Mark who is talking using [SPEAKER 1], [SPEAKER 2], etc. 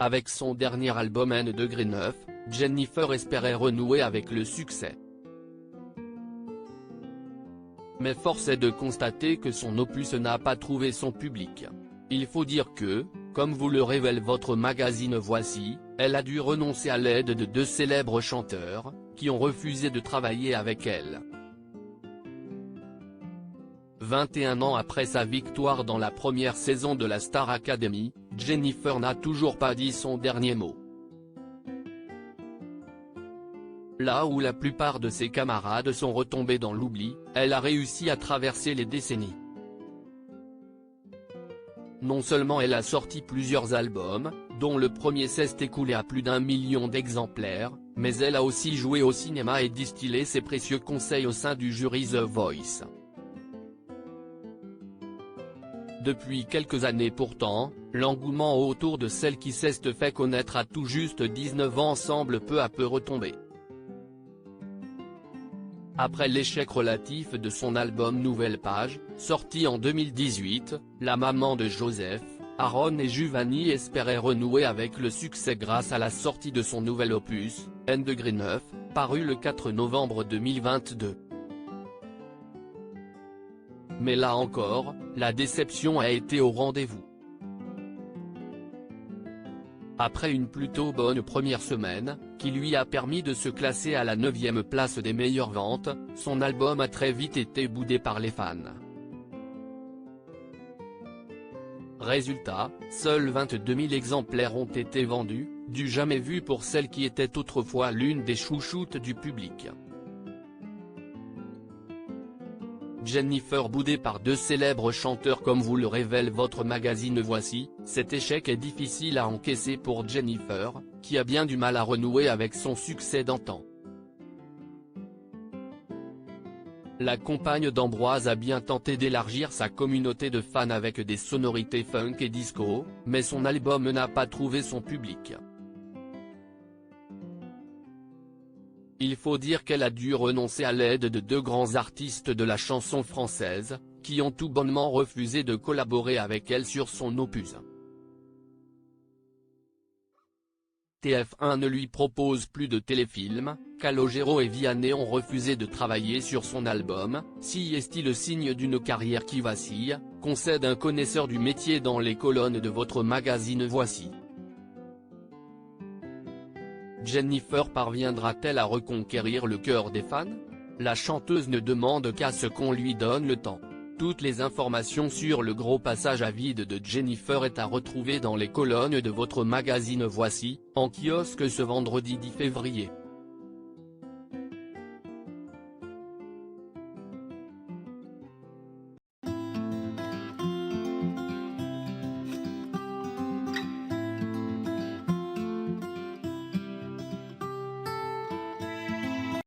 [SPEAKER 1] Avec son dernier album N°9, Jennifer espérait renouer avec le succès. Mais force est de constater que son opus n'a pas trouvé son public. Il faut dire que, comme vous le révèle votre magazine Voici, elle a dû renoncer à l'aide de 2 célèbres chanteurs, qui ont refusé de travailler avec elle. 21 ans après sa victoire dans la première saison de la Star Academy, Jennifer n'a toujours pas dit son dernier mot. Là où la plupart de ses camarades sont retombés dans l'oubli, elle a réussi à traverser les décennies. Non seulement elle a sorti plusieurs albums, dont le premier s'est écoulé à plus d'1 million d'exemplaires, mais elle a aussi joué au cinéma et distillé ses précieux conseils au sein du jury The Voice. Depuis quelques années pourtant, l'engouement autour de celle qui s'est fait connaître à tout juste 19 ans semble peu à peu retomber. Après l'échec relatif de son album Nouvelle Page, sorti en 2018, la maman de Joseph, Aaron et Giovanni espérait renouer avec le succès grâce à la sortie de son nouvel opus, N°9, paru le 4 novembre 2022. Mais là encore, la déception a été au rendez-vous. Après une plutôt bonne première semaine, qui lui a permis de se classer à la 9e place des meilleures ventes, son album a très vite été boudé par les fans. Résultat, seuls 22 000 exemplaires ont été vendus, du jamais vu pour celle qui était autrefois l'une des chouchoutes du public. Jennifer boudée par 2 célèbres chanteurs comme vous le révèle votre magazine Voici, cet échec est difficile à encaisser pour Jennifer, qui a bien du mal à renouer avec son succès d'antan. La compagne d'Ambroise a bien tenté d'élargir sa communauté de fans avec des sonorités funk et disco, mais son album n'a pas trouvé son public. Il faut dire qu'elle a dû renoncer à l'aide de 2 grands artistes de la chanson française, qui ont tout bonnement refusé de collaborer avec elle sur son opus. TF1 ne lui propose plus de téléfilms, Calogero et Vianney ont refusé de travailler sur son album, si est-il le signe d'une carrière qui vacille, concède un connaisseur du métier dans les colonnes de votre magazine Voici. Jennifer parviendra-t-elle à reconquérir le cœur des fans? La chanteuse ne demande qu'à ce qu'on lui donne le temps. Toutes les informations sur le gros passage à vide de Jennifer est à retrouver dans les colonnes de votre magazine Voici, en kiosque ce vendredi 10 février.